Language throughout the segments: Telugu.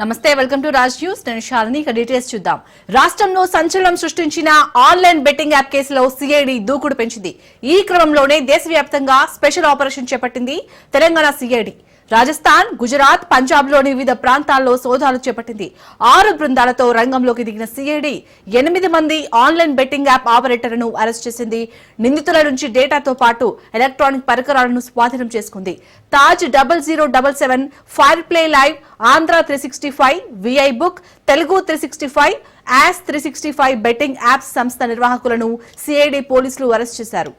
నమస్తే, వెల్కమ్ టు రాజ్ న్యూస్. నేను శాలిని. ఇక డీటెయిల్స్ చూద్దాం. రాష్ట్రంలో సంచలనం సృష్టించిన ఆన్లైన్ బెట్టింగ్ యాప్ కేసులో సిఐడి దూకుడు పెంచింది. ఈ క్రమంలోనే దేశవ్యాప్తంగా స్పెషల్ ఆపరేషన్ చేపట్టింది తెలంగాణ సిఐడి. రాజస్థాన్, గుజరాత్, పంజాబ్ లోని వివిధ ప్రాంతాల్లో సోదాలు చేపట్టింది. 6 బృందాలతో రంగంలోకి దిగిన సిఐడి 8 మంది ఆన్లైన్ బెట్టింగ్ యాప్ ఆపరేటర్లను అరెస్ట్ చేసింది. నిందితుల నుంచి డేటాతో పాటు ఎలక్ట్రానిక్ పరికరాలను స్వాధీనం చేసుకుంది. Taj 0077, fire play live, Andhra 365, VI book, Telugu 365, యాస్ 365 బెట్టింగ్ యాప్స్ సంస్థ నిర్వాహకులను సిఐడి పోలీసులు అరెస్ట్ చేశారు.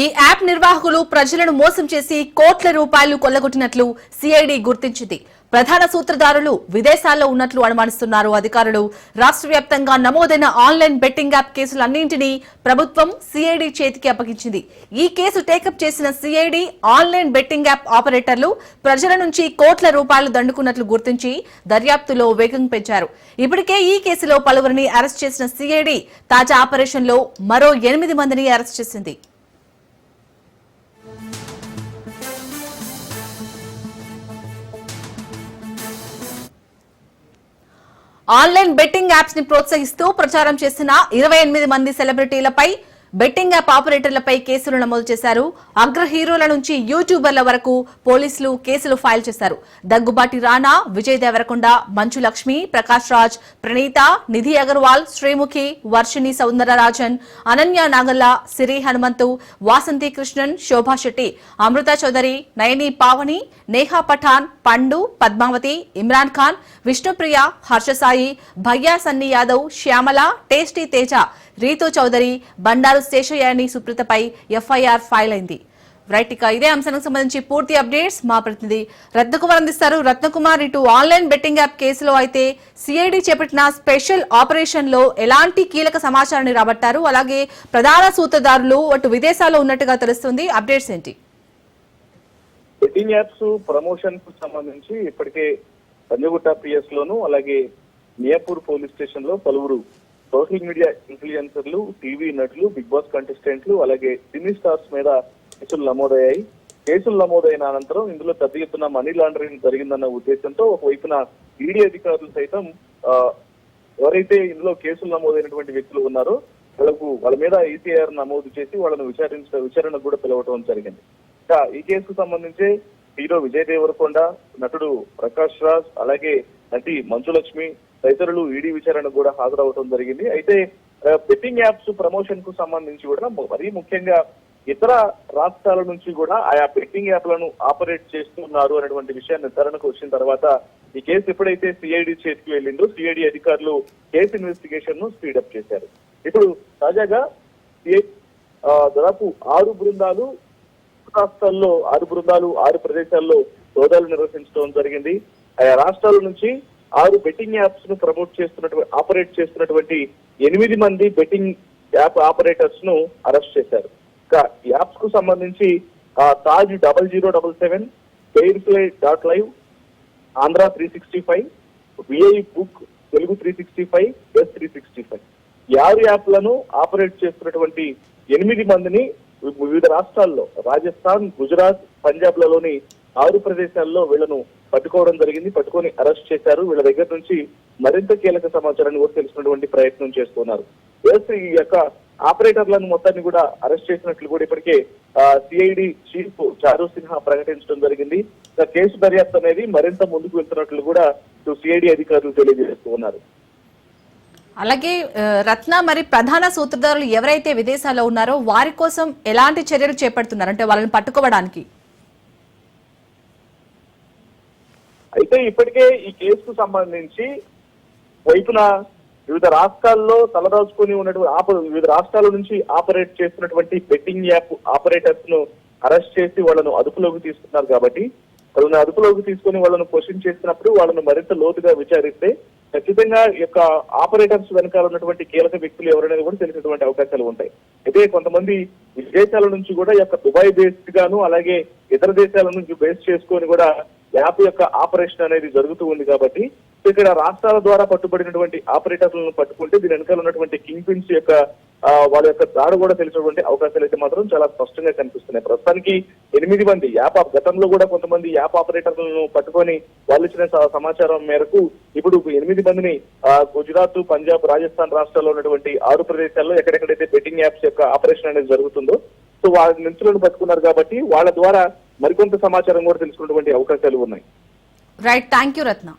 ఈ యాప్ నిర్వాహకులు ప్రజలను మోసం చేసి కోట్ల రూపాయలు కొల్లగొట్టినట్లు సిఐడి గుర్తించింది. ప్రధాన సూత్రధారులు విదేశాల్లో ఉన్నట్లు అనుమానిస్తున్నారు అధికారులు. రాష్ట్ర వ్యాప్తంగా నమోదైన ఆన్లైన్ బెట్టింగ్ యాప్ కేసులన్నింటినీ ప్రభుత్వం సిఐడి చేతికి అప్పగించింది. ఈ కేసు టేకప్ చేసిన సిఐడి ఆన్లైన్ బెట్టింగ్ యాప్ ఆపరేటర్లు ప్రజల నుంచి కోట్ల రూపాయలు దండుకున్నట్లు గుర్తించి దర్యాప్తులో వేగం పెంచారు. ఇప్పటికే ఈ కేసులో పలువురిని అరెస్ట్ చేసిన సిఐడి తాజా ఆపరేషన్లో మరో 8 మందిని అరెస్ట్ చేసింది. ఆన్లైన్ బెట్టింగ్ యాప్స్ ని ప్రోత్సహిస్తూ ప్రచారం చేసిన 28 మంది సెలబ్రిటీలపై, బెట్టింగ్ యాప్ ఆపరేటర్లపై కేసులు నమోదు చేశారు. అగ్ర హీరోల నుంచి యూట్యూబర్ల వరకు పోలీసులు కేసులు ఫైల్ చేశారు. దగ్గుబాటి రానా, విజయ్ దేవరకొండ, మంచు లక్ష్మి, ప్రకాష్ రాజ్, ప్రణీత, నిధి అగర్వాల్, శ్రీముఖి, వర్షిణి సౌందరరాజన్, అనన్య నాగల్ల, సిరి హనుమంతు, వాసంతి కృష్ణన్, శోభా శెట్టి, అమృత చౌదరి, నయని పావని, నేహా పఠాన్, పండు, పద్మావతి, ఇమ్రాన్ ఖాన్, విష్ణుప్రియ, హర్షసాయి, భయ్యా సన్నీ యాదవ్, శ్యామల, టేస్టీ తేజ, రీతు చౌదరి, బండారు శేషయాని సుప్రీతపై ఎఫ్ఐఆర్ ఫైల్ అయింది. రైట్, ఇక ఇదే అంశానికి సంబంధించి పూర్తి అప్డేట్స్ మా ప్రతినిధి రత్నకుమార్ అందిస్తారు. రత్నకుమార్, ఇటు ఆన్లైన్ బెట్టింగ్ యాప్ కేసులో అయితే సిఐడి చేపట్టిన స్పెషల్ ఆపరేషన్ లో ఎలాంటి కీలక సమాచారాన్ని రాబట్టారు? అలాగే ప్రధాన సూత్రధారులు అటు విదేశాల్లో ఉన్నట్టుగా తెలుస్తుంది. అప్డేట్స్ ఏంటి? బెట్టింగ్ యాప్స్ ప్రమోషన్ కు సంబంధించి ఇప్పటికే పంజగుట్ట పిఎస్ లోను, అలాగే మియాపూర్ పోలీస్ స్టేషన్ లో పలువురు సోషల్ మీడియా ఇన్ఫ్లుయెన్సర్లు, టీవీ నటులు, బిగ్ బాస్ కంటెస్టెంట్లు, అలాగే సినీ స్టార్స్ మీద కేసులు నమోదయ్యాయి. కేసులు నమోదైన అనంతరం ఇందులో పెద్ద ఎత్తున మనీ లాండరింగ్ జరిగిందన్న ఉద్దేశంతో ఒకవైపున ఈడీ అధికారులు సైతం ఎవరైతే ఇందులో కేసులు నమోదైనటువంటి వ్యక్తులు ఉన్నారో వాళ్ళ మీద ఈసీఐఆర్ నమోదు చేసి వాళ్ళను విచారణకు కూడా పిలవటం జరిగింది. ఈ కేసుకు సంబంధించి హీరో విజయ్ దేవరకొండ, నటుడు ప్రకాష్ రాజ్, అలాగే నటి మంచు లక్ష్మి తదితరులు ఈడీ విచారణకు కూడా హాజరవడం జరిగింది. అయితే బెట్టింగ్ యాప్స్ ప్రమోషన్ కు సంబంధించి కూడా మరీ ముఖ్యంగా ఇతర రాష్ట్రాల నుంచి కూడా ఆయా బెట్టింగ్ యాప్లను ఆపరేట్ చేస్తున్నారు అనేటువంటి విషయాన్ని నిర్ధారణకు వచ్చిన తర్వాత ఈ కేసు ఎప్పుడైతే సిఐడి చేతికి వెళ్ళిందో సిఐడి అధికారులు కేసు ఇన్వెస్టిగేషన్ ను స్పీడప్ చేశారు. ఇప్పుడు తాజాగా దాదాపు 6 బృందాలు రాష్ట్రాల్లో 6 ప్రదేశాల్లో సోదాలు నిర్వహించడం జరిగింది. ఆయా రాష్ట్రాల నుంచి 6 బెట్టింగ్ యాప్స్ ను ఆపరేట్ చేస్తున్నటువంటి 8 మంది బెట్టింగ్ యాప్ ఆపరేటర్స్ ను అరెస్ట్ చేశారు. ఇంకా యాప్స్ కు సంబంధించి Taj 0077, fire play live, Andhra 365, VI book, Telugu 365, ఎస్ 365 6 యాప్లను ఆపరేట్ చేస్తున్నటువంటి 8 మందిని వివిధ రాష్ట్రాల్లో రాజస్థాన్, గుజరాత్, పంజాబ్ లలోని 6 ప్రదేశాల్లో వీళ్లను పట్టుకోవడం జరిగింది. పట్టుకొని అరెస్ట్ చేశారు. వీళ్ళ దగ్గర నుంచి మరింత కీలక సమాచారాన్ని కూడా తెలుసుకున్నటువంటి ప్రయత్నం చేస్తున్నారు. ఈ యొక్క ఆపరేటర్లను మొత్తాన్ని కూడా అరెస్ట్ చేసినట్లు కూడా ఇప్పటికే సిఐడి చీఫ్ చారు సిన్హా ప్రకటించడం జరిగింది. కేసు దర్యాప్తు అనేది మరింత ముందుకు వెళ్తున్నట్లు కూడా సిఐడి అధికారులు తెలియజేస్తూ ఉన్నారు. అలాగే రత్న, మరి ప్రధాన సూత్రధారులు ఎవరైతే విదేశాల్లో ఉన్నారో వారి కోసం ఎలాంటి చర్యలు చేపడుతున్నారు, అంటే వాళ్ళని పట్టుకోవడానికి? అయితే ఇప్పటికే ఈ కేసుకు సంబంధించి వైపున వివిధ రాష్ట్రాల్లో తలదాచుకుని ఉన్నటువంటి వివిధ రాష్ట్రాల నుంచి ఆపరేట్ చేస్తున్నటువంటి బెట్టింగ్ యాప్ ఆపరేటర్స్ ను అరెస్ట్ చేసి వాళ్ళను అదుపులోకి తీసుకున్నారు. కాబట్టి వాళ్ళని అదుపులోకి తీసుకుని వాళ్ళను క్వశ్చన్ చేసినప్పుడు వాళ్ళను మరింత లోతుగా విచారిస్తే ఖచ్చితంగా ఈ యొక్క ఆపరేటర్స్ వెనకాల ఉన్నటువంటి కీలక వ్యక్తులు ఎవరనేది కూడా తెలిసినటువంటి అవకాశాలు ఉంటాయి. అయితే కొంతమంది విదేశాల నుంచి కూడా ఈ యొక్క దుబాయ్ బేస్డ్ గాను అలాగే ఇతర దేశాల నుంచి బేస్ చేసుకొని కూడా యాప్ యొక్క ఆపరేషన్ అనేది జరుగుతూ ఉంది. కాబట్టి ఇక్కడ రాష్ట్రాల ద్వారా పట్టుబడినటువంటి ఆపరేటర్లను పట్టుకుంటే దీని వెనకాల ఉన్నటువంటి కింగ్ పిన్స్ యొక్క వాళ్ళ యొక్క దాడు కూడా తెలిసినటువంటి అవకాశాలు అయితే మాత్రం చాలా స్పష్టంగా కనిపిస్తున్నాయి. ప్రస్తుతానికి 8 మంది గతంలో కూడా కొంతమంది యాప్ ఆపరేటర్లను పట్టుకొని వాళ్ళు ఇచ్చిన సమాచారం మేరకు ఇప్పుడు 8 మందిని గుజరాత్, పంజాబ్, రాజస్థాన్ రాష్ట్రాల్లో ఉన్నటువంటి 6 ప్రదేశాల్లో ఎక్కడెక్కడైతే బెట్టింగ్ యాప్స్ యొక్క ఆపరేషన్ అనేది జరుగుతుందో సో వాళ్ళ నించులను పట్టుకున్నారు. కాబట్టి వాళ్ళ ద్వారా మరికొంత సమాచారం కూడా తెలుసుకున్నటువంటి అవకాశాలు ఉన్నాయి. రైట్, థ్యాంక్ యూ రత్న.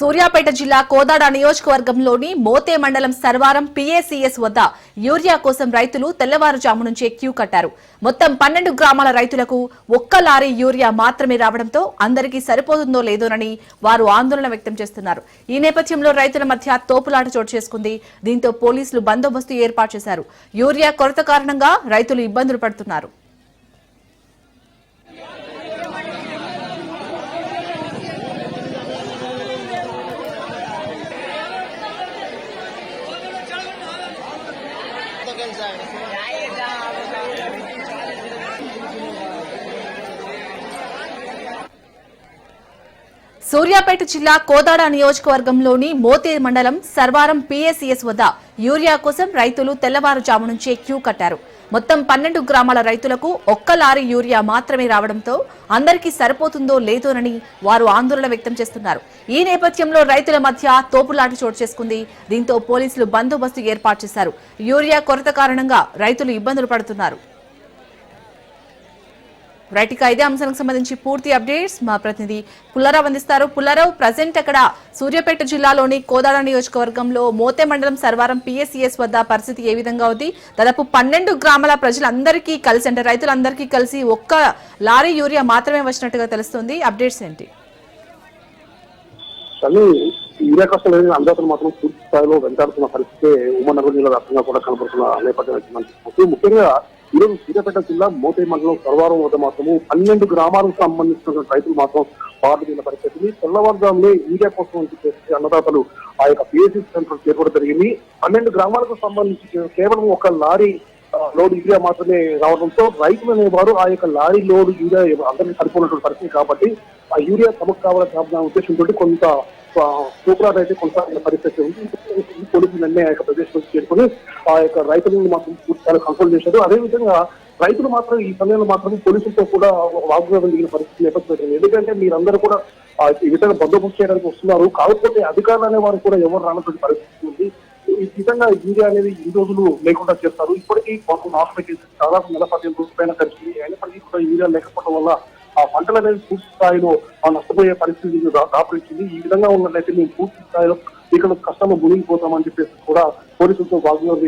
సూర్యాపేట జిల్లా కోదాడ నియోజకవర్గంలోని మోతే మండలం సర్వారం PACS వద్ద యూరియా కోసం రైతులు తెల్లవారుజాము నుంచే క్యూ కట్టారు. మొత్తం 12 గ్రామాల రైతులకు ఒక్క లారీ యూరియా మాత్రమే రావడంతో అందరికీ సరిపోతుందో లేదోనని వారు ఆందోళన వ్యక్తం చేస్తున్నారు. ఈ నేపథ్యంలో రైతుల మధ్య తోపులాట చోటు చేసుకుంది. దీంతో పోలీసులు బందోబస్తు ఏర్పాటు చేశారు. యూరియా కొరత కారణంగా రైతులు ఇబ్బందులు పడుతున్నారు. సూర్యాపేట జిల్లా కోదాడ నియోజకవర్గంలోని మోతే మండలం సర్వారం PACS వద్ద యూరియా కోసం రైతులు తెల్లవారుజాము నుంచే క్యూ కట్టారు. మొత్తం 12 గ్రామాల రైతులకు ఒక్క లారీ యూరియా మాత్రమే రావడంతో అందరికీ సరిపోతుందో లేదోనని వారు ఆందోళన వ్యక్తం చేస్తున్నారు. ఈ నేపథ్యంలో రైతుల మధ్య తోపులాట చోటు చేసుకుంది. దీంతో పోలీసులు బందోబస్తు ఏర్పాటు చేశారు. యూరియా కొరత కారణంగా రైతులు ఇబ్బందులు పడుతున్నారు. రైట్, ఇక ఇదే అంశానికి సంబంధించి పూర్తి అప్డేట్స్ మా ప్రతినిధి పుల్లారావు అందిస్తారు. పుల్లారావు, ప్రజెంట్ అక్కడ సూర్యాపేట జిల్లాలోని కోదాడ నియోజకవర్గంలో మోతే మండలం సర్వారం PACS వద్ద పరిస్థితి ఏ విధంగా ఉంది? దాదాపు 12 గ్రామాల ప్రజలందరికీ కలిసి అంటే రైతులందరికీ కలిసి ఒక్క లారీ యూరియా మాత్రమే వచ్చినట్టుగా తెలుస్తుంది. అప్డేట్స్ ఏంటి? యూరియా కోసం అందరూ మాత్రం పూర్తి స్థాయిలో వెంటాడుతున్న పరిస్థితి ఉమ్మనగర్ జిల్లా వ్యాప్తంగా కూడా కనబడుతున్న నేపథ్యం ముఖ్యంగా ఈరోజు సూర్యాపేట జిల్లా మోతే మండలం సర్వారం వద్ద మాత్రము 12 గ్రామాలకు సంబంధించిన రైతులు మాత్రం బాధపడిన పరిస్థితిని తెల్లవారుజామునే యూరియా కోసం చేసే అన్నదాతలు ఆ యొక్క PACS సెంటర్ చేరుకోవడం జరిగింది. 12 గ్రామాలకు సంబంధించి కేవలం ఒక లారీ లోడ్ యూరియా మాత్రమే రావడంతో రైతులు అనేవారు ఆ యొక్క లారీ లోడ్ యూరియా అందరినీ సరిపోయినటువంటి పరిస్థితి. కాబట్టి ఆ యూరియా తమకు కావాలన్న ఉద్దేశంతో కొంత సూపరాలు అయితే కొనసాగిన పరిస్థితి ఉంది. పోలీసులు ఆ యొక్క ప్రదేశంలో చేరుకుని ఆ యొక్క రైతులను మాత్రం పూర్తిగా కంట్రోల్ చేశారు. అదేవిధంగా రైతులు మాత్రం ఈ సమయంలో మాత్రం పోలీసులతో కూడా వాగ్వాదం దిగిన పరిస్థితి నేపథ్యం. ఎందుకంటే మీరందరూ కూడా ఈ విధంగా బందోబస్తు చేయడానికి వస్తున్నారు, కాకపోతే అధికారులు అనే వారు కూడా ఎవరు రానటువంటి పరిస్థితి ఉంది. ఈ విధంగా యూరియా అనేది ఈ రోజులు లేకుండా చేస్తారు. ఇప్పటికీ కొంత హాస్పిటల్ దాదాపు 15 రోజుల పైన కలిసి అయినప్పటికీ కూడా యూరియా లేకపోవడం వల్ల ఆ పంటలు అనేది పూర్తి స్థాయిలో నష్టపోయే పరిస్థితి దాపరించింది. ఈ విధంగా ఉన్నట్లయితే మేము పూర్తి స్థాయిలో ఇక్కడ కష్టంలో మునిగిపోతామని చెప్పేసి కూడా పోలీసులతో వాగ్వాదం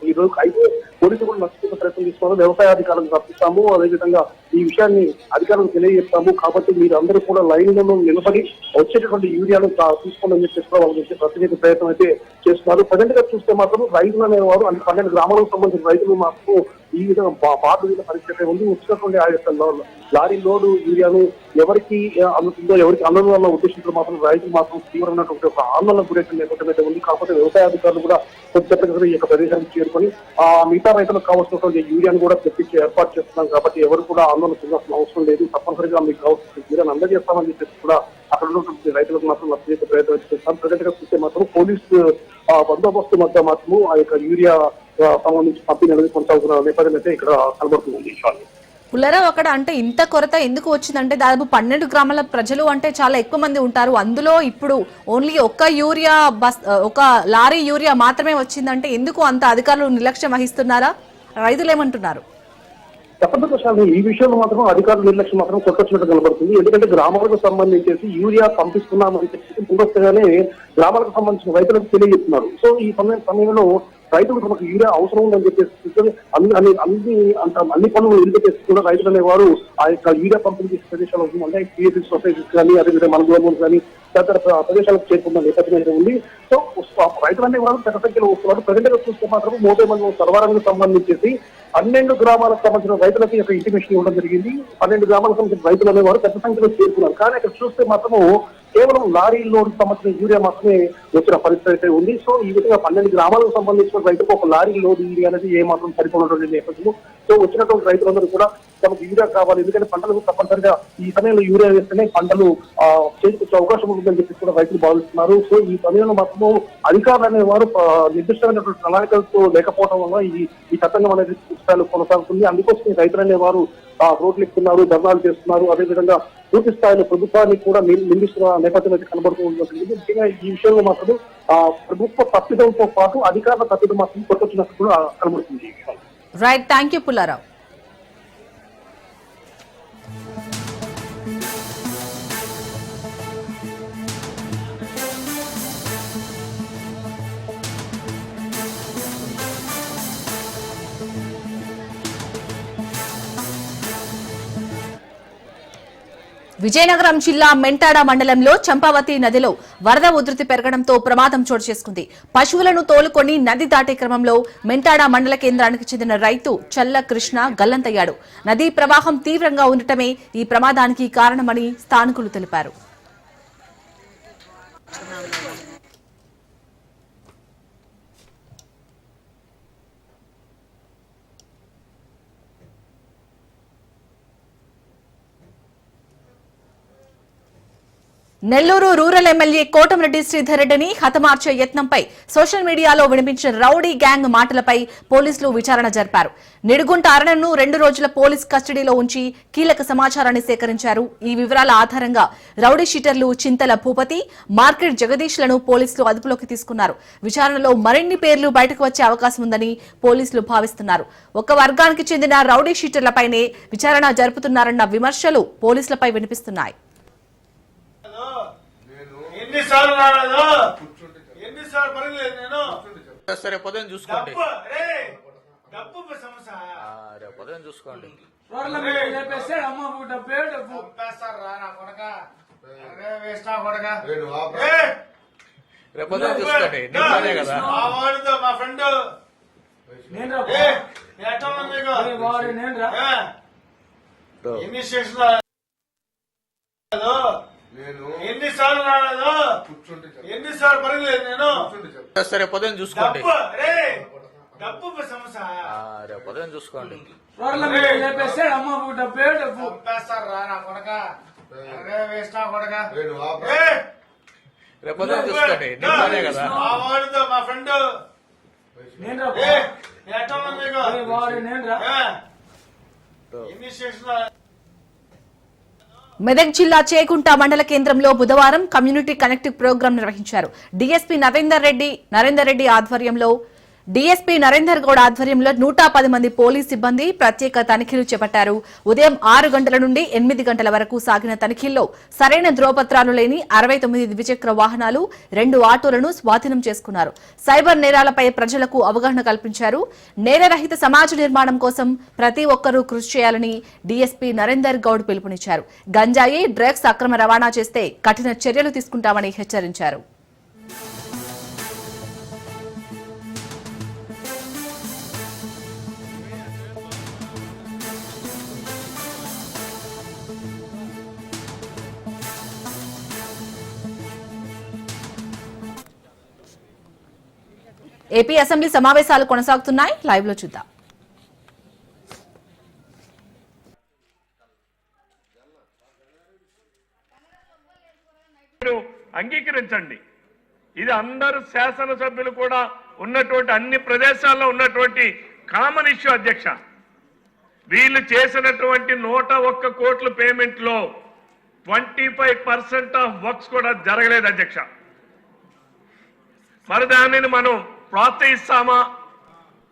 ఈ రోజు అయితే పోలీసులు కూడా నష్టపోయే ప్రయత్నం చేస్తున్నారు. వ్యవసాయ అధికారులను రప్పిస్తాము, అదేవిధంగా ఈ విషయాన్ని అధికారులకు తెలియజేస్తాము. కాబట్టి మీరు అందరూ కూడా లైన్లలో నిలబడి వచ్చేటటువంటి యూరియాను తీసుకోవాలని చెప్పేసి కూడా వాళ్ళకి ప్రత్యేక ప్రయత్నం అయితే చేస్తున్నారు. ప్రజెంట్ గా చూస్తే మాత్రం రైతులు అనేవారు అంటే 12 గ్రామాలకు సంబంధించిన రైతులు మాత్రం ఈ విధంగా బాధ పరిస్థితి ఉంది. వచ్చినటువంటి ఆ యొక్క లారీ లోడు యూరియాను ఎవరికి అందుతుందో ఎవరికి అందడం ఉద్దేశంతో మాత్రం రైతులు మాత్రం తీవ్రమైనటువంటి ఒక ఆందోళన గురైన నేపథ్యం అయితే ఉంది. కాకపోతే వ్యవసాయ అధికారులు కూడా కొద్దిసేపటి ఈ యొక్క ప్రదేశానికి చేరుకొని ఆ మిగతా రైతులకు కావాల్సినటువంటి యూరియాను కూడా తెప్పించి ఏర్పాటు చేస్తున్నాం. కాబట్టి ఎవరు కూడా ఆందోళన చెందాల్సిన అవసరం లేదు, తప్పనిసరిగా మీకు కావాల్సిన యూరియాను అందజేస్తామని చెప్పేసి కూడా అక్కడ ఉన్నటువంటి రైతులకు మాత్రం నచ్చజేసే ప్రయత్నం చేస్తాం. ప్రజెంట్ గా చూస్తే మాత్రం పోలీసు బందోబస్తు మధ్య మాత్రము ఆ యొక్క యూరియా సంబంధించి పంపిణీ అనేది కొనసాగుతున్న నేపథ్యం అయితే ఇక్కడ కనబడుతుంది. పుల్లారావు, అక్కడ అంటే ఇంత కొరత ఎందుకు వచ్చిందంటే దాదాపు 12 గ్రామాల ప్రజలు అంటే చాలా ఎక్కువ మంది ఉంటారు. అందులో ఇప్పుడు ఓన్లీ ఒక లారీ యూరియా మాత్రమే వచ్చిందంటే ఎందుకు అంత అధికారులు నిర్లక్ష్యం వహిస్తున్నారా? రైతులు ఏమంటున్నారు? చెప్పదశాలు ఈ విషయంలో మాత్రం అధికారుల నిర్లక్ష్యం మాత్రం కొట్టొచ్చినట్టు కనబడుతుంది. ఎందుకంటే గ్రామాలకు సంబంధించేసి యూరియా పంపిస్తున్నామని చెప్పి ముందస్తుగానే గ్రామాలకు సంబంధించిన రైతులకు తెలియజేస్తున్నారు. సో ఈ సమయంలో రైతులు తమకు యూరియా అవసరం ఉందని చెప్పేసి అన్ని పనులు నిలిపెట్టేసి కూడా రైతులు అనేవారు ఆ యొక్క యూరియా పంపిణీ చేసే ప్రదేశాలు అంటే పిఎస్సి సొసైటీస్ కానీ అదేవిధంగా మనగోలు కానీ తదితర ప్రదేశాలకు చేరుకున్న నేపథ్యం అయితే ఉంది. సో రైతులు అనేవారు పెద్ద సంఖ్యలో వస్తున్నారు. ప్రజెంట్ గా చూస్తే మాత్రం మోటే మండలం సర్వారానికి సంబంధించేసి 12 గ్రామాలకు సంబంధించిన రైతులకి యొక్క ఇంటిమేషన్ ఇవ్వడం జరిగింది. 12 గ్రామాలకు సంబంధించిన రైతులు అనేవారు పెద్ద సంఖ్యలో చేరుకున్నారు. కానీ అక్కడ చూస్తే మాత్రము కేవలం లారీల్లో సంబంధించిన యూరియా మాత్రమే వచ్చిన పరిస్థితి అయితే ఉంది. సో ఈ విధంగా 12 గ్రామాలకు సంబంధించిన రైతులకు ఒక లారీ లోడ్ యూరియా అనేది ఏ మాత్రం సరిపోయినటువంటి నేపథ్యంలో సో వచ్చినటువంటి రైతులందరూ కూడా తమకు యూరియా కావాలి, ఎందుకంటే పంటలకు తప్పనిసరిగా ఈ సమయంలో యూరియా వేస్తేనే పంటలు చేతికొచ్చే అవకాశం ఉంటుందని చెప్పి కూడా రైతులు భావిస్తున్నారు. సో ఈ సమయంలో మాత్రము అధికారులు అనేవారు నిర్దిష్టమైనటువంటి ప్రణాళికలతో లేకపోవడం వల్ల ఈ తతంగం అనేది స్థాయిలో కొనసాగుతుంది. అందుకోసం ఈ రైతులు అనేవారు రోడ్లు ఎక్కుతున్నారు, ధర్నాలు చేస్తున్నారు. అదేవిధంగా పూర్తి స్థాయిలో ప్రభుత్వాన్ని కూడా నిందిస్తున్న నేపథ్యం అయితే కనబడుతూ ఉంటుంది. ముఖ్యంగా ఈ విషయంలో మాత్రం ప్రభుత్వ తప్పిదంతో పాటు అధికారుల తప్పిదం మాత్రం కొట్టొచ్చినట్టు కూడా కనబడుతుంది. Right, thank you Pullarao. Vizianagaram జిల్లా మెంటాడ మండలంలో చంపావతి నదిలో వరద ఉధృతి పెరగడంతో ప్రమాదం చోటు చేసుకుంది. పశువులను తోలుకొని నది దాటే క్రమంలో మెంటాడ మండల కేంద్రానికి చెందిన రైతు చల్ల కృష్ణ గల్లంతయ్యాడు. నదీ ప్రవాహం తీవ్రంగా ఉండటమే ఈ ప్రమాదానికి కారణమని స్థానికులు తెలిపారు. నెల్లూరు రూరల్ ఎమ్మెల్యే కోటమిరెడ్డి శ్రీధర్ రెడ్డిని హతమార్చే యత్నంపై సోషల్ మీడియాలో వినిపించిన రౌడీ గ్యాంగ్ మాటలపై పోలీసులు విచారణ జరిపారు. నిడుగుంట అరణ్యను 2 రోజుల పోలీస్ కస్టడీలో ఉంచి కీలక సమాచారాన్ని సేకరించారు. ఈ వివరాల ఆధారంగా రౌడీ షీటర్లు చింతల భూపతి, మార్కెట్ జగదీష్లను పోలీసులు అదుపులోకి తీసుకున్నారు. విచారణలో మరిన్ని పేర్లు బయటకు వచ్చే అవకాశం ఉందని పోలీసులు భావిస్తున్నారు. ఒక వర్గానికి చెందిన రౌడీ షీటర్లపైనే విచారణ జరుపుతున్నారన్న విమర్శలు పోలీసులపై వినిపిస్తున్నాయి. ఎన్నిసార్లు రాలేదు, ఎన్నిసార్లు పడలేదు నేను. సరే పొద్దున చూసుకోండి, డబ్బు సమస్య రేపు పొద్దున చూసుకోండి. రేపు పొద్దున చూసుకోండి. నిన్ననే కదా మా వాడితో మా ఫ్రెండ్ ఎన్ని స్టేషన్ ఎన్నిసార్లు రాలేదు, ఎన్నిసార్లు పడలేదు నేను. సరే పొద్దున చూసుకోండి, డబ్బు సమస్య రేపు పొద్దున చూసుకోండి. రేపు పొద్దున చూసుకోండి. నిన్ననే కదా మా వాడితో మా ఫ్రెండ్ ఎన్ని స్టేషన్. మెదక్ జిల్లా చేకుంట మండల కేంద్రంలో బుధవారం కమ్యూనిటీ కనెక్టివ్ ప్రోగ్రాం నిర్వహించారు. డీఎస్పీ నరేందర్ రెడ్డి ఆధ్వర్యంలో డీఎస్పీ నరేందర్ గౌడ్ ఆధ్వర్యంలో 110 మంది పోలీస్ సిబ్బంది ప్రత్యేక తనిఖీలు చేపట్టారు. ఉదయం 6 గంటల నుండి 8 గంటల వరకు సాగిన తనిఖీల్లో సరైన ధ్రువపత్రాలు లేని 69 ద్విచక్ర వాహనాలు, 2 ఆటోలను స్వాధీనం చేసుకున్నారు. సైబర్ నేరాలపై ప్రజలకు అవగాహన కల్పించారు. నేరరహిత సమాజ నిర్మాణం కోసం ప్రతి ఒక్కరూ కృషి చేయాలని డీఎస్పీ నరేందర్ గౌడ్ పిలుపునిచ్చారు. గంజాయి, డ్రగ్స్ అక్రమ రవాణా చేస్తే కఠిన చర్యలు తీసుకుంటామని హెచ్చరించారు. ఏపీ అసెంబ్లీ సమావేశాలు కొనసాగుతున్నాయి. లైవ్ లో చూద్దాం. అంగీకరించండి. ఇది అందరు శాసనసభ్యులు కూడా ఉన్నటువంటి అన్ని ప్రదేశాల్లో ఉన్నటువంటి కామన్ ఇష్యూ అధ్యక్ష. వీళ్ళు చేసినటువంటి 101 కోట్ల పేమెంట్ లో 25% ఆఫ్ వర్క్స్ కూడా జరగలేదు అధ్యక్ష. మరి దానిని మనం ప్రోత్సహిస్తామా?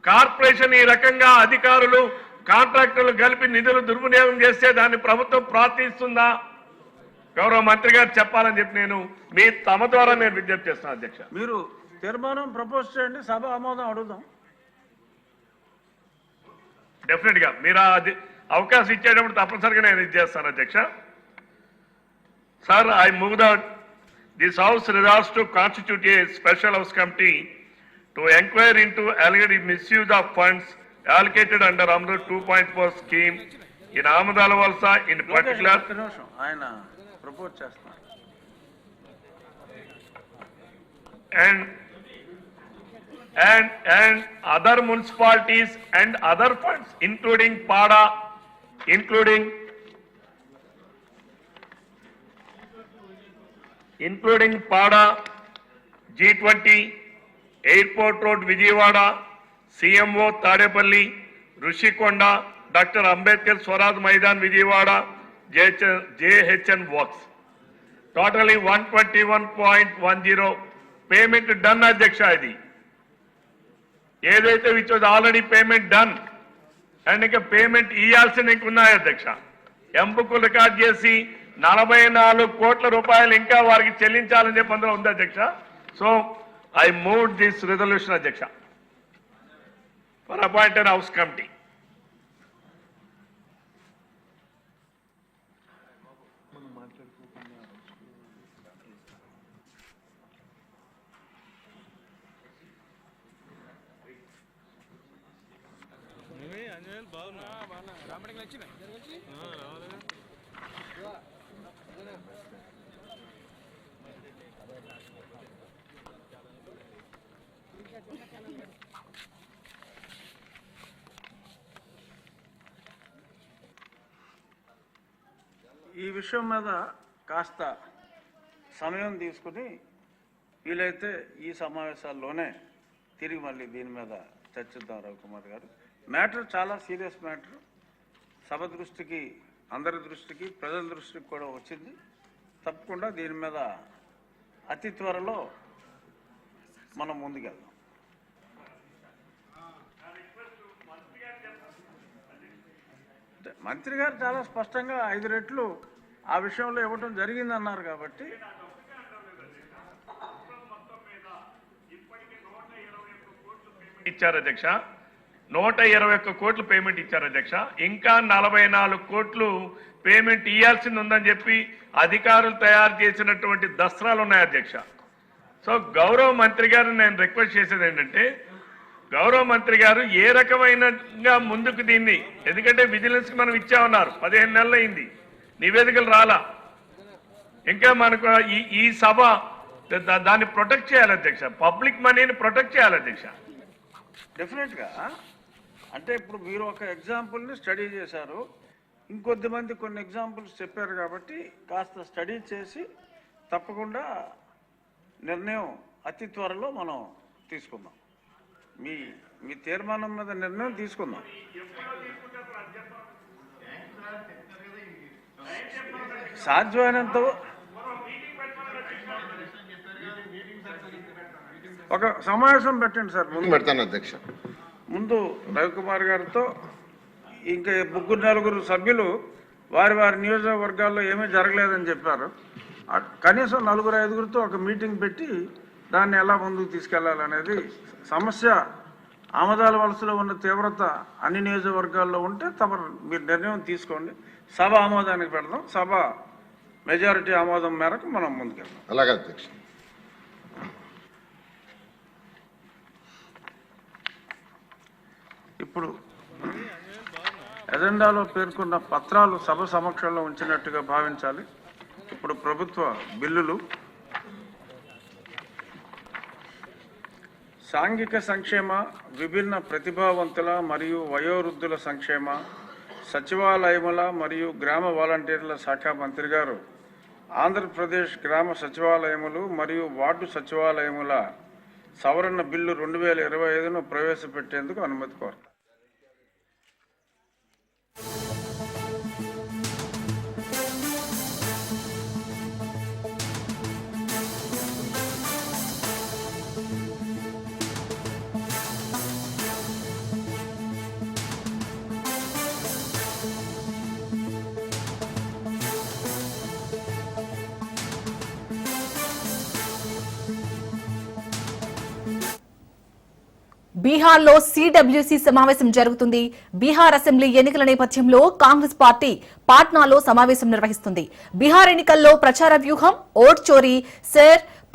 కార్పొరేషన్ ఈ రకంగా అధికారులు కాంట్రాక్టర్లు కలిపి నిధులు దుర్వినియోగం చేస్తే దాన్ని ప్రభుత్వం ప్రోత్సహిస్తుందా? గౌరవ మంత్రి గారు చెప్పాలని చెప్పి నేను తమ ద్వారా నేను విజ్ఞప్తి చేస్తున్నాను అధ్యక్ష. మీరు తీర్మానం ప్రపోజ్ చేయండి, సభ ఆమోదం అడుగుదాం. డెఫినెట్ గా మీరు అవకాశం ఇచ్చేటప్పుడు తప్పనిసరిగా నేను ఇది చేస్తాను అధ్యక్ష. Sir, I move that this house resolves to constitute A special house committee to enquire into alleged misuse of funds allocated under AMRUT 2.4 scheme in Ahmedabad Valsa in particular. ఒక్క నిమిషం, ఆయన ప్రపోజ్ చేస్తున్నారు. And other municipalities and other funds, including PADA, including PADA, G20, Airport Road, Vijayawada, CMO, Tadepalli, Rushikonda, Dr. Ambedkar Swaraj Maidan, Vijayawada, JHN Works. Totally 121.10 payment done, Adhyaksha. ఏదైతే which was already payment done and ఇంకా పేమెంట్ ఇవ్వాల్సిన ఇంకా ఉన్నాయి అధ్యక్ష. ఎంపుకు రికార్డ్ చేసి 44 కోట్ల రూపాయలు ఇంకా వారికి చెల్లించాలని చెప్పి అందులో ఉంది అధ్యక్ష. So I move this resolution అధ్యక్ష ఫర్ అపాయింటెడ్ హౌస్ కమిటీ. ఈ విషయం మీద కాస్త సమయం తీసుకుని వీలైతే ఈ సమావేశాల్లోనే తిరిగి మళ్ళీ దీని మీద చర్చిద్దాం. రవికుమార్ గారు, మ్యాటర్ చాలా సీరియస్ మ్యాటర్. సభ దృష్టికి, అందరి దృష్టికి, ప్రజల దృష్టికి కూడా వచ్చింది. తప్పకుండా దీని మీద అతి త్వరలో మనం ముందుకెళ్దాం. మంత్రి గారు చాలా స్పష్టంగా 5 రెట్లు ఆ విషయంలో ఇవ్వటం జరిగిందన్నారు కాబట్టి ఇచ్చారు అధ్యక్ష. 121 కోట్లు పేమెంట్ ఇచ్చారు అధ్యక్ష. ఇంకా 44 కోట్లు పేమెంట్ ఇవ్వాల్సింది ఉందని చెప్పి అధికారులు తయారు చేసినటువంటి దస్త్రాలు ఉన్నాయి అధ్యక్ష. సో గౌరవ మంత్రి గారు నేను రిక్వెస్ట్ చేసేది ఏంటంటే, గౌరవ మంత్రి గారు ఏ రకమైనగా ముందుకు దీన్ని, ఎందుకంటే విజిలెన్స్ కి మనం ఇచ్చామన్నారు, 15 నెలలు అయింది, నివేదికలు రాలా. ఇంకా మనకు ఈ సభ దాన్ని ప్రొటెక్ట్ చేయాలి అధ్యక్ష. పబ్లిక్ మనీని ప్రొటెక్ట్ చేయాలి అధ్యక్ష. డెఫినెట్గా. అంటే ఇప్పుడు మీరు ఒక ఎగ్జాంపుల్ని స్టడీ చేశారు, ఇంకొద్ది మంది కొన్ని ఎగ్జాంపుల్స్ చెప్పారు కాబట్టి కాస్త స్టడీ చేసి తప్పకుండా నిర్ణయం అతి త్వరలో మనం తీసుకుందాం. మీ తీర్మానం మీద నిర్ణయం తీసుకుందాం. సాధ్యమైనంత ఒక సమావేశం పెట్టండి సార్. పెడతాను అధ్యక్ష. ముందు రవికుమార్ గారితో ఇంకా 3-4 సభ్యులు వారి నియోజకవర్గాల్లో ఏమీ జరగలేదని చెప్పారు. కనీసం 4-5తో ఒక మీటింగ్ పెట్టి దాన్ని ఎలా ముందుకు తీసుకెళ్లాలనేది సమస్య. ఆమదాల వలసలో ఉన్న తీవ్రత అన్ని నియోజకవర్గాల్లో ఉంటే మీరు నిర్ణయం తీసుకోండి. సభ ఆమోదానికి పెడదాం. సభ మెజారిటీ ఆమోదం మేరకు మనం ముందుకెళ్దాం. అలాగే అధ్యక్ష. ఇప్పుడు ఎజెండాలో పేర్కొన్న పత్రాలు సభ సమక్షంలో ఉంచినట్టుగా భావించాలి. ఇప్పుడు ప్రభుత్వ బిల్లులు. సాంఘిక సంక్షేమ, విభిన్న ప్రతిభావంతుల మరియు వయోవృద్ధుల సంక్షేమ, సచివాలయముల మరియు గ్రామ వాలంటీర్ల శాఖ మంత్రి గారు ఆంధ్రప్రదేశ్ గ్రామ సచివాలయములు మరియు వార్డు సచివాలయముల సవరణ బిల్లు 2025ను ప్రవేశపెట్టేందుకు అనుమతి కోరుతారు. బీహార్లో సిడబ్ల్యూసీ సమావేశం జరుగుతుంది. బీహార్ అసెంబ్లీ ఎన్నికల నేపథ్యంలో కాంగ్రెస్ పార్టీ పాట్నాలో సమావేశం నిర్వహిస్తుంది. బీహార్ ఎన్నికల్లో ప్రచార వ్యూహం, ఓట్ చోరీ,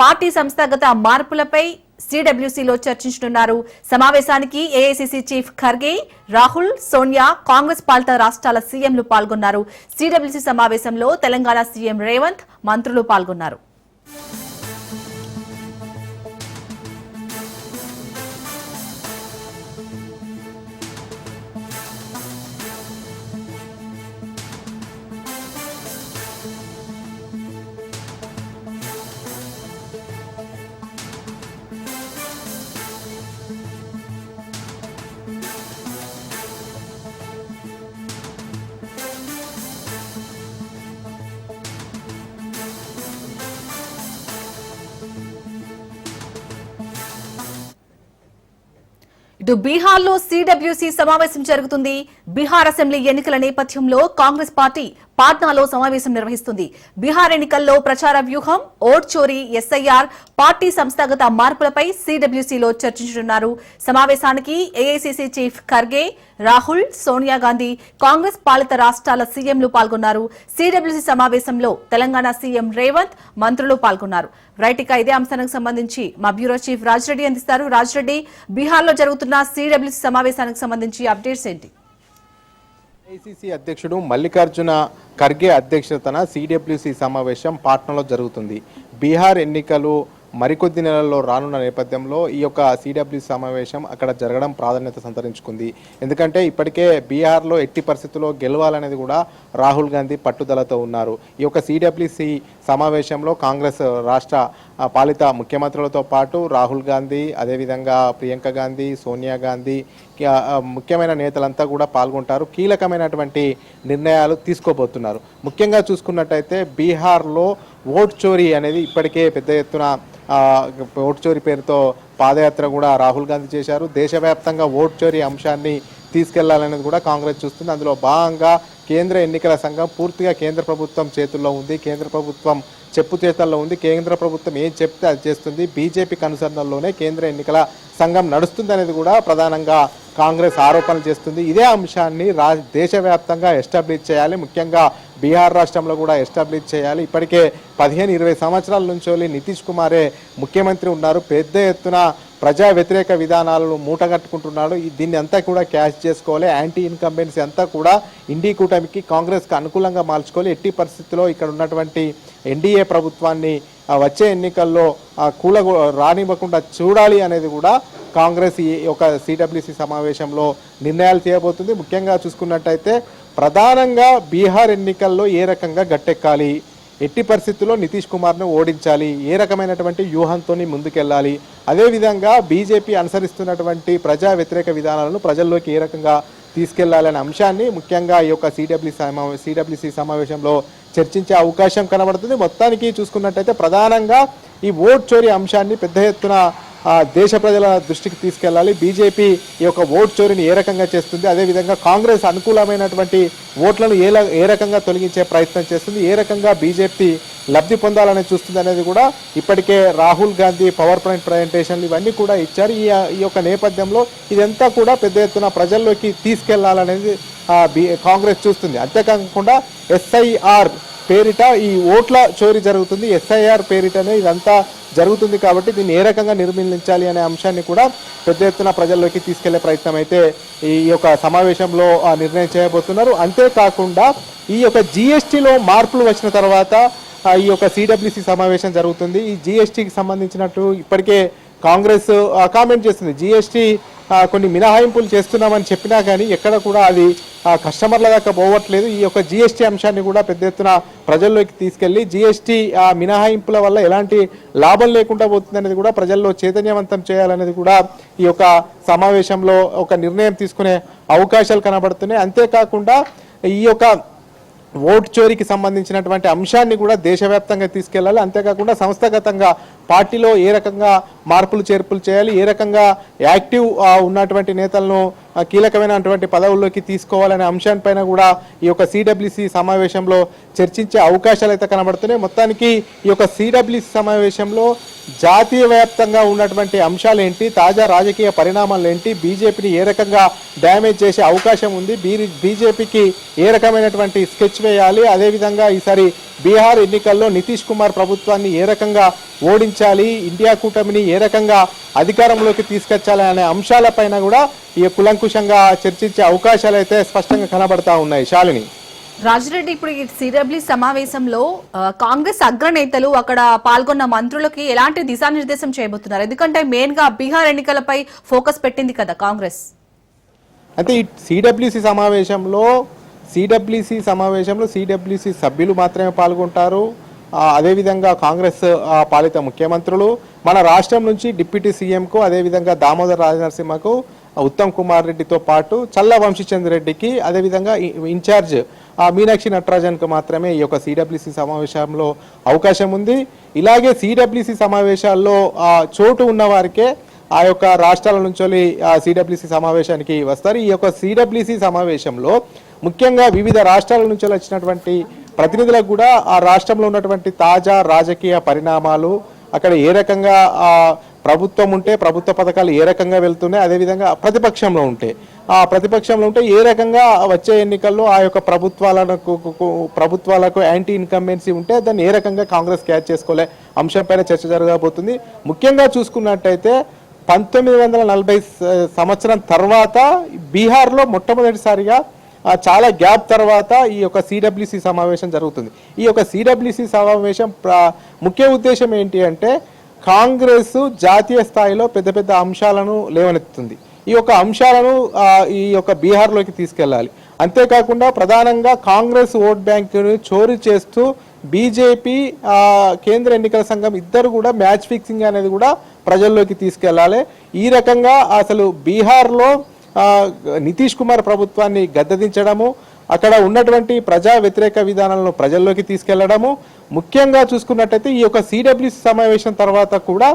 పార్టీ సంస్థాగత మార్పులపై సిడబ్ల్యూసీలో చర్చించనున్నారు. సమావేశానికి ఏఐసీసీ చీఫ్ ఖర్గే, రాహుల్, సోనియా, కాంగ్రెస్ పాలిత రాష్ట్రాల సీఎంలు పాల్గొన్నారు. సిడబ్ల్యూసీ సమావేశంలో తెలంగాణ సీఎం రేవంత్, మంత్రులు పాల్గొన్నారు. ఇటు బీహార్లో సిడబ్ల్యూసీ సమావేశం జరుగుతుంది. బీహార్ అసెంబ్లీ ఎన్నికల నేపథ్యంలో కాంగ్రెస్ పార్టీ పాట్నాలో సమావేశం నిర్వహిస్తుంది. బీహార్ ఎన్నికల్లో ప్రచార వ్యూహం, ఓట్ చోరీ, ఎస్ఐఆర్, పార్టీ సంస్థాగత మార్పులపై సిడబ్ల్యూసీలో చర్చించనున్నారు. సమావేశానికి ఏఐసీసీ చీఫ్ ఖర్గే, రాహుల్, సోనియా గాంధీ, కాంగ్రెస్ పాలిత రాష్ట్రాల సీఎంలు పాల్గొన్నారు. సిడబ్ల్యూసీ సమావేశంలో తెలంగాణ సీఎం రేవంత్, మంత్రులు పాల్గొన్నారు. రైట్, ఇదే అంశానికి సంబంధించి మా బ్యూరో చీఫ్ రాజ్రెడ్డి అందిస్తారు. రాజ్రెడ్డి, బీహార్లో జరుగుతున్న సిడబ్ల్యూసీ సమావేశానికి సంబంధించి అప్డేట్స్ ఏంటి? ఏఐసీసీ అధ్యక్షుడు మల్లికార్జున ఖర్గే అధ్యక్షతన సిడబ్ల్యూసీ సమావేశం పాట్నాలో జరుగుతుంది. బీహార్ ఎన్నికలు మరికొద్ది నెలల్లో రానున్న నేపథ్యంలో ఈ యొక్క సిడబ్ల్యూసీ సమావేశం అక్కడ జరగడం ప్రాధాన్యత సంతరించుకుంది. ఎందుకంటే ఇప్పటికే బీహార్లో ఎట్టి పరిస్థితుల్లో గెలవాలనేది కూడా రాహుల్ గాంధీ పట్టుదలతో ఉన్నారు. ఈ యొక్క సిడబ్ల్యూసీ సమావేశంలో కాంగ్రెస్ రాష్ట్ర పాలిత ముఖ్యమంత్రులతో పాటు రాహుల్ గాంధీ, అదేవిధంగా ప్రియాంక గాంధీ, సోనియా గాంధీ, ముఖ్యమైన నేతలంతా కూడా పాల్గొంటారు. కీలకమైనటువంటి నిర్ణయాలు తీసుకోబోతున్నారు. ముఖ్యంగా చూసుకున్నట్టయితే బీహార్లో ఓట్ చోరీ అనేది ఇప్పటికే పెద్ద ఎత్తున ఓట్ చోరీ పేరుతో పాదయాత్ర కూడా రాహుల్ గాంధీ చేశారు. దేశవ్యాప్తంగా ఓట్ చోరీ అంశాన్ని తీసుకెళ్లాలనేది కూడా కాంగ్రెస్ చూస్తుంది. అందులో భాగంగా కేంద్ర ఎన్నికల సంఘం పూర్తిగా కేంద్ర ప్రభుత్వం చేతుల్లో ఉంది. కేంద్ర ప్రభుత్వం చెప్పు చేతల్లో ఉంది. కేంద్ర ప్రభుత్వం ఏం చెప్తే అది చేస్తుంది. బీజేపీకి అనుసరణలోనే కేంద్ర ఎన్నికల సంఘం నడుస్తుంది అనేది కూడా ప్రధానంగా కాంగ్రెస్ ఆరోపణలు చేస్తుంది. ఇదే అంశాన్ని దేశవ్యాప్తంగా ఎస్టాబ్లిష్ చేయాలి. ముఖ్యంగా బీహార్ రాష్ట్రంలో కూడా ఎస్టాబ్లిష్ చేయాలి. ఇప్పటికే 15-20 సంవత్సరాల నుంచి నితీష్ కుమారే ముఖ్యమంత్రి ఉన్నారు. పెద్ద ఎత్తున ప్రజా వ్యతిరేక విధానాలను మూటగట్టుకుంటున్నాడు. దీన్ని అంతా కూడా క్యాష్ చేసుకోవాలి. యాంటీ ఇన్కంబెన్సీ అంతా కూడా ఇండీ కూటమికి, కాంగ్రెస్కి అనుకూలంగా మార్చుకోవాలి. ఎట్టి పరిస్థితుల్లో ఇక్కడ ఉన్నటువంటి ఎన్డీఏ ప్రభుత్వాన్ని వచ్చే ఎన్నికల్లో రానివ్వకుండా చూడాలి అనేది కూడా కాంగ్రెస్ ఈ యొక్క సిడబ్ల్యూసీ సమావేశంలో నిర్ణయాలు చేయబోతుంది. ముఖ్యంగా చూసుకున్నట్టయితే ప్రధానంగా బీహార్ ఎన్నికల్లో ఏ రకంగా గట్టెక్కాలి, ఎట్టి పరిస్థితుల్లో నితీష్ కుమార్ను ఓడించాలి, ఏ రకమైనటువంటి వ్యూహంతో ముందుకెళ్ళాలి, అదేవిధంగా బీజేపీ అనుసరిస్తున్నటువంటి ప్రజా వ్యతిరేక విధానాలను ప్రజల్లోకి ఏ రకంగా తీసుకెళ్లాలనే అంశాన్ని ముఖ్యంగా ఈ యొక్క సిడబ్ల్యూసీ సమావేశంలో చర్చించే అవకాశం కనబడుతుంది. మొత్తానికి చూసుకున్నట్టయితే ప్రధానంగా ఈ ఓట్ చోరీ అంశాన్ని పెద్ద ఎత్తున దేశ ప్రజల దృష్టికి తీసుకెళ్లాలి. బీజేపీ ఈ యొక్క ఓట్ చోరీని ఏ రకంగా చేస్తుంది, అదేవిధంగా కాంగ్రెస్ అనుకూలమైనటువంటి ఓట్లను ఏ రకంగా తొలగించే ప్రయత్నం చేస్తుంది, ఏ రకంగా బీజేపీ లబ్ధి పొందాలని చూస్తుంది అనేది కూడా ఇప్పటికే రాహుల్ గాంధీ పవర్ పాయింట్ ప్రజెంటేషన్లు ఇవన్నీ కూడా ఇచ్చారు. ఈ యొక్క నేపథ్యంలో ఇదంతా కూడా పెద్ద ఎత్తున ప్రజల్లోకి తీసుకెళ్లాలనేది కాంగ్రెస్ చూస్తుంది. అంతేకాకుండా ఎస్ఐఆర్ పేరిట ఈ ఓట్ల చోరీ జరుగుతుంది. ఎస్ఐఆర్ పేరిటనే ఇదంతా జరుగుతుంది కాబట్టి దీన్ని ఏ రకంగా నిర్మూలించాలి అనే అంశాన్ని కూడా పెద్ద ఎత్తున ప్రజల్లోకి తీసుకెళ్లే ప్రయత్నం అయితే ఈ యొక్క సమావేశంలో నిర్ణయం చేయబోతున్నారు. అంతేకాకుండా ఈ యొక్క జీఎస్టీలో మార్పులు వచ్చిన తర్వాత ఈ యొక్క సిడబ్ల్యూసీ సమావేశం జరుగుతుంది. ఈ జీఎస్టీకి సంబంధించినట్టు ఇప్పటికే కాంగ్రెస్ కామెంట్ చేస్తుంది. జీఎస్టీ కొన్ని మినహాయింపులు చేస్తున్నామని చెప్పినా కానీ ఎక్కడ కూడా అది కస్టమర్ల దాకా పోవట్లేదు. ఈ యొక్క జీఎస్టీ అంశాన్ని కూడా పెద్ద ఎత్తున ప్రజల్లోకి తీసుకెళ్లి జీఎస్టీ మినహాయింపుల వల్ల ఎలాంటి లాభం లేకుండా పోతుంది అనేది కూడా ప్రజల్లో చైతన్యవంతం చేయాలనేది కూడా ఈ యొక్క సమావేశంలో ఒక నిర్ణయం తీసుకునే అవకాశాలు కనబడుతున్నాయి. అంతేకాకుండా ఈ యొక్క ఓట్ చోరీకి సంబంధించినటువంటి అంశాన్ని కూడా దేశవ్యాప్తంగా తీసుకెళ్లాలి. అంతేకాకుండా సంస్థాగతంగా పార్టీలో ఏ రకంగా మార్పులు చేర్పులు చేయాలి, ఏ రకంగా యాక్టివ్ ఉన్నటువంటి నేతలను కీలకమైనటువంటి పదవుల్లోకి తీసుకోవాలనే అంశాలపైన కూడా ఈ యొక్క సిడబ్ల్యూసి సమావేశంలో చర్చించే అవకాశాలు అయితే కనబడుతున్నాయి. మొత్తానికి ఈ యొక్క సిడబ్ల్యూసి సమావేశంలో జాతీయ వ్యాప్తంగా ఉన్నటువంటి అంశాలు ఏంటి, తాజా రాజకీయ పరిణామాలు ఏంటి, బీజేపీని ఏ రకంగా డ్యామేజ్ చేసే అవకాశం ఉంది, బీజేపీకి ఏ రకమైనటువంటి స్కెచ్ వేయాలి, అదేవిధంగా ఈసారి బీహార్ ఎన్నికల్లో నితీష్ కుమార్ ప్రభుత్వాన్ని ఏ రకంగా ఓడించాలి, ఇండియా కూటమిని ఏ రకంగా అధికారంలోకి తీసుకొచ్చాలి అనే అంశాలపైన కూడా ఈ కులంకుశంగా చర్చించే అవకాశాలు అయితే స్పష్టంగా కనబడతా ఉన్నాయి. శాలిని, రాజిరెడ్డి, ఇప్పుడు ఈ సిడబ్ల్యూ సమావేశంలో కాంగ్రెస్ అగ్రనేతలు అక్కడ పాల్గొన్న మంత్రులకి ఎలాంటి దిశానిర్దేశం చేయబోతున్నారు? ఎందుకంటే మెయిన్ గా బీహార్ ఎన్నికలపై ఫోకస్ పెట్టింది కదా కాంగ్రెస్. అంటే ఈ సిడబ్ల్యూసి సమావేశంలో సిడబ్ల్యూసి సభ్యులు మాత్రమే పాల్గొంటారు. అదేవిధంగా కాంగ్రెస్ పాలిత ముఖ్యమంత్రులు, మన రాష్ట్రం నుంచి డిప్యూటీ సీఎంకు, అదేవిధంగా దామోదర్ రాజనరసింహకు, ఉత్తమ్ కుమార్ రెడ్డితో పాటు చల్ల వంశీచంద్ర రెడ్డికి, అదేవిధంగా ఇన్ఛార్జ్ మీనాక్షి నటరాజన్కు మాత్రమే ఈ యొక్క సిడబ్ల్యూసి సమావేశంలో అవకాశం ఉంది. ఇలాగే సిడబ్ల్యూసి సమావేశాల్లో చోటు ఉన్న వారికే ఆ యొక్క రాష్ట్రాల నుంచి సిడబ్ల్యూసి సమావేశానికి వస్తారు. ఈ యొక్క సిడబ్ల్యూసి సమావేశంలో ముఖ్యంగా వివిధ రాష్ట్రాల నుంచి వచ్చినటువంటి ప్రతినిధులకు కూడా ఆ రాష్ట్రంలో ఉన్నటువంటి తాజా రాజకీయ పరిణామాలు, అక్కడ ఏ రకంగా ప్రభుత్వం ఉంటే ప్రభుత్వ పథకాలు ఏ రకంగా వెళ్తున్నాయి, అదేవిధంగా ప్రతిపక్షంలో ఉంటే ఏ రకంగా వచ్చే ఎన్నికల్లో ఆ యొక్క ప్రభుత్వాలకు యాంటీ ఇన్కంబెన్సీ ఉంటే దాన్ని ఏ రకంగా కాంగ్రెస్ క్యాచ్ చేసుకోలే అంశంపైన చర్చ జరగబోతుంది. ముఖ్యంగా చూసుకున్నట్టయితే 1940 సంవత్సరం తర్వాత బీహార్లో మొట్టమొదటిసారిగా చాలా గ్యాప్ తర్వాత ఈ యొక్క సిడబ్ల్యూసి సమావేశం జరుగుతుంది. ఈ యొక్క సిడబ్ల్యూసి సమావేశం ముఖ్య ఉద్దేశం ఏంటి అంటే కాంగ్రెస్ జాతీయ స్థాయిలో పెద్ద పెద్ద అంశాలను లేవనెత్తుతుంది. ఈ యొక్క అంశాలను ఈ యొక్క బీహార్లోకి తీసుకెళ్ళాలి. అంతేకాకుండా ప్రధానంగా కాంగ్రెస్ ఓట్ బ్యాంకును చోరీ చేస్తూ బీజేపీ కేంద్ర ఎన్నికల సంఘం ఇద్దరు కూడా మ్యాచ్ ఫిక్సింగ్ అనేది కూడా ప్రజల్లోకి తీసుకెళ్లాలి. ఈ రకంగా అసలు బీహార్లో నితీష్ కుమార్ ప్రభుత్వాన్ని గద్దెదించడము, అక్కడ ఉన్నటువంటి ప్రజా వ్యతిరేక విధానాలను ప్రజల్లోకి తీసుకెళ్లడము, ముఖ్యంగా చూసుకున్నట్టయితే ఈ యొక్క సిడబ్ల్యూసి సమావేశం తర్వాత కూడా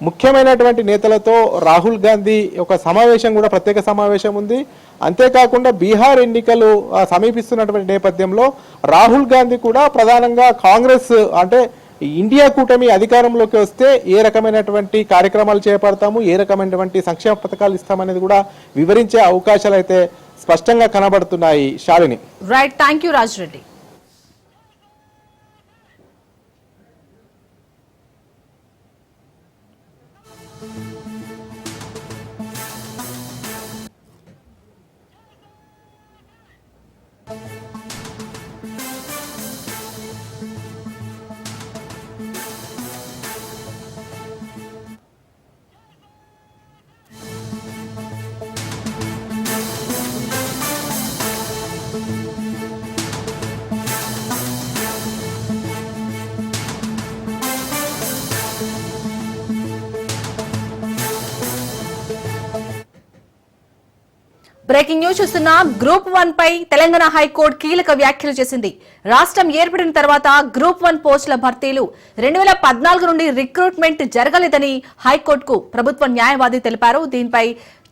ముఖ్యమైనటువంటి నేతలతో రాహుల్ గాంధీ ఒక సమావేశం కూడా ప్రత్యేక సమావేశం ఉంది. అంతేకాకుండా బీహార్ ఎన్నికలు సమీపిస్తున్నటువంటి నేపథ్యంలో రాహుల్ గాంధీ కూడా ప్రధానంగా కాంగ్రెస్ అంటే ఇండియా కూటమి అధికారంలోకి వస్తే ఏ రకమైనటువంటి కార్యక్రమాలు చేపడతాము, ఏ రకమైనటువంటి సంక్షేమ పథకాలు ఇస్తామనేది కూడా వివరించే అవకాశాలు అయితే స్పష్టంగా కనబడుతున్నాయి. Shalini, right, thank you Rajireddy. Breaking news చూస్తున్నా. గ్రూప్ 1 పై తెలంగాణ హైకోర్టు కీలక వ్యాఖ్యలు చేసింది. రాష్ట్రం ఏర్పడిన తర్వాత గ్రూప్ 1 పోస్టుల భర్తీలు 2014 నుండి రిక్రూట్మెంట్ జరగలేదని హైకోర్టుకు ప్రభుత్వ న్యాయవాది తెలిపారు. దీనిపై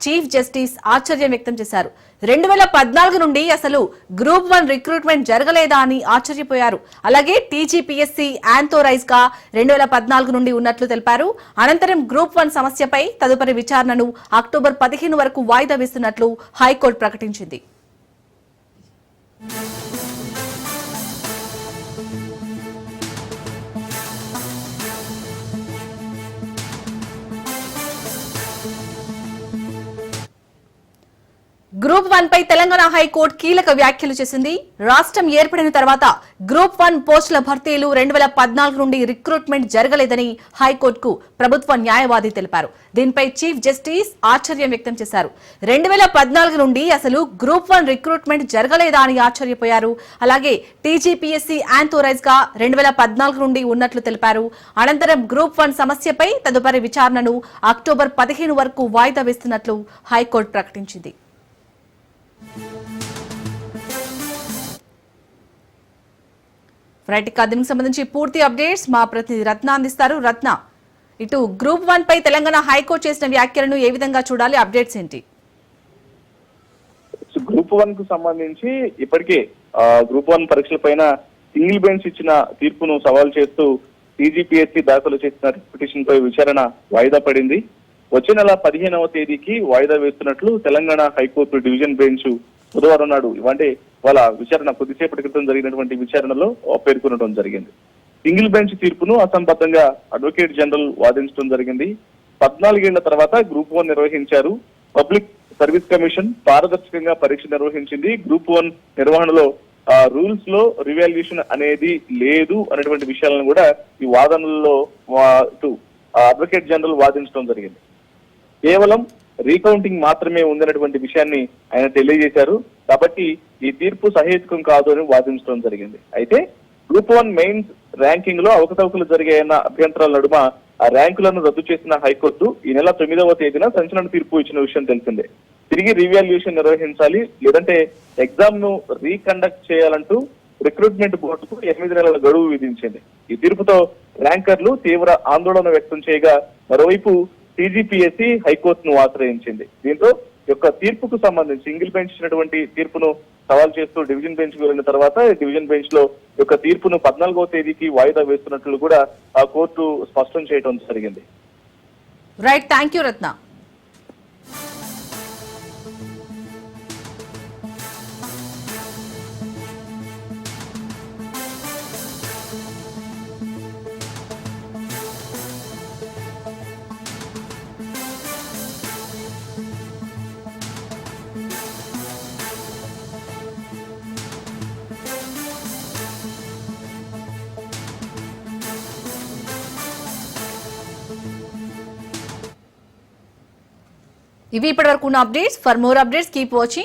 చీఫ్ జస్టిస్ ఆశ్చర్యం వ్యక్తం చేశారు. 2014 నుండి అసలు గ్రూప్ 1 రిక్రూట్మెంట్ జరగలేదా అని ఆశ్చర్యపోయారు. అలాగే టీజీపీఎస్సీ ఆంథోరైజ్ గా 2014 నుండి ఉన్నట్లు తెలిపారు. అనంతరం గ్రూప్ 1 సమస్యపై తదుపరి విచారణను అక్టోబర్ 15 వరకు వాయిదా వేస్తున్నట్లు హైకోర్టు ప్రకటించింది. గ్రూప్ 1 పై తెలంగాణ హైకోర్టు కీలక వ్యాఖ్యలు చేసింది. రాష్ట్రం ఏర్పడిన తర్వాత గ్రూప్ 1 పోస్టుల భర్తీలు 2014 నుండి రిక్రూట్మెంట్ జరగలేదని హైకోర్టుకు ప్రభుత్వ న్యాయవాది తెలిపారు. దీనిపై చీఫ్ జస్టిస్ ఆశ్చర్యం వ్యక్తం చేశారు. 2014 నుండి అసలు గ్రూప్ 1 రిక్రూట్మెంట్ జరగలేదా అని ఆశ్చర్యపోయారు. అలాగే టీజీపీఎస్సీ ఆంథోరైజ్ గా 2014 నుండి ఉన్నట్లు తెలిపారు. అనంతరం గ్రూప్ 1 సమస్యపై తదుపరి విచారణను అక్టోబర్ 15 వరకు వాయిదా వేస్తున్నట్లు హైకోర్టు ప్రకటించింది. ఫ్రైట్ దీనికి సంబంధించి పూర్తి అప్డేట్స్ మా ప్రతినిధి రత్న అందిస్తారు. రత్న, ఇటు గ్రూప్ 1 పై తెలంగాణ హైకోర్టు చేసిన వ్యాఖ్యలను ఏ విధంగా చూడాలి? అప్డేట్స్ ఏంటి? గ్రూప్ 1 కు సంబంధించి ఇప్పటికే గ్రూప్ 1 పరీక్షల పైన సింగిల్ బెంచ్ ఇచ్చిన తీర్పును సవాల్ చేస్తూ టీజీపీఎస్సీ దాఖలు చేసిన పిటిషన్ పై విచారణ వాయిదా పడింది. వచ్చే నెల 15వ తేదీకి వాయిదా వేస్తున్నట్లు తెలంగాణ హైకోర్టు డివిజన్ బెంచ్ బుధవారం నాడు అంటే వాళ్ళ విచారణ కొద్దిసేపటి క్రితం జరిగినటువంటి విచారణలో పేర్కొనడం జరిగింది. సింగిల్ బెంచ్ తీర్పును అసంబద్ధంగా అడ్వకేట్ జనరల్ వాదించడం జరిగింది. 14 ఏళ్ల తర్వాత గ్రూప్ 1 నిర్వహించారు. పబ్లిక్ సర్వీస్ కమిషన్ పారదర్శకంగా పరీక్ష నిర్వహించింది. గ్రూప్ 1 నిర్వహణలో రూల్స్ లో రివాల్యూషన్ అనేది లేదు అనేటువంటి విషయాలను కూడా ఈ వాదనల్లో అడ్వకేట్ జనరల్ వాదించడం జరిగింది. కేవలం రీకౌంటింగ్ మాత్రమే ఉందనేటువంటి విషయాన్ని ఆయన తెలియజేశారు. కాబట్టి ఈ తీర్పు సహేతుకం కాదు అని వాదించడం జరిగింది. అయితే గ్రూప్ 1 మెయిన్స్ ర్యాంకింగ్ లో అవకతవకలు జరిగాయన్న అభ్యంతరాల నడుమ ఆ ర్యాంకులను రద్దు చేసిన హైకోర్టు ఈ నెల 9వ తేదీన సంచలన తీర్పు ఇచ్చిన విషయం తెలిసిందే. తిరిగి రీవాల్యుయేషన్ నిర్వహించాలి, లేదంటే ఎగ్జామ్ ను రీకండక్ట్ చేయాలంటూ రిక్రూట్మెంట్ బోర్డుకు 8 నెలల గడువు విధించింది. ఈ తీర్పుతో ర్యాంకర్లు తీవ్ర ఆందోళన వ్యక్తం చేయగా మరోవైపు టీజీపీఎస్సీ హైకోర్టును ఆశ్రయించింది. దీంతో యొక్క తీర్పుకు సంబంధించి సింగిల్ బెంచ్ ఇచ్చినటువంటి తీర్పును సవాల్ చేస్తూ డివిజన్ బెంచ్ కు వెళ్లిన తర్వాత డివిజన్ బెంచ్ లో యొక్క తీర్పును 14వ తేదీకి వాయిదా వేస్తున్నట్లు కూడా ఆ కోర్టు స్పష్టం చేయడం జరిగింది. రైట్, థ్యాంక్ యూ రత్న. ఇవి ఇప్పటివరకు ఉన్న updates. For more updates keep watching.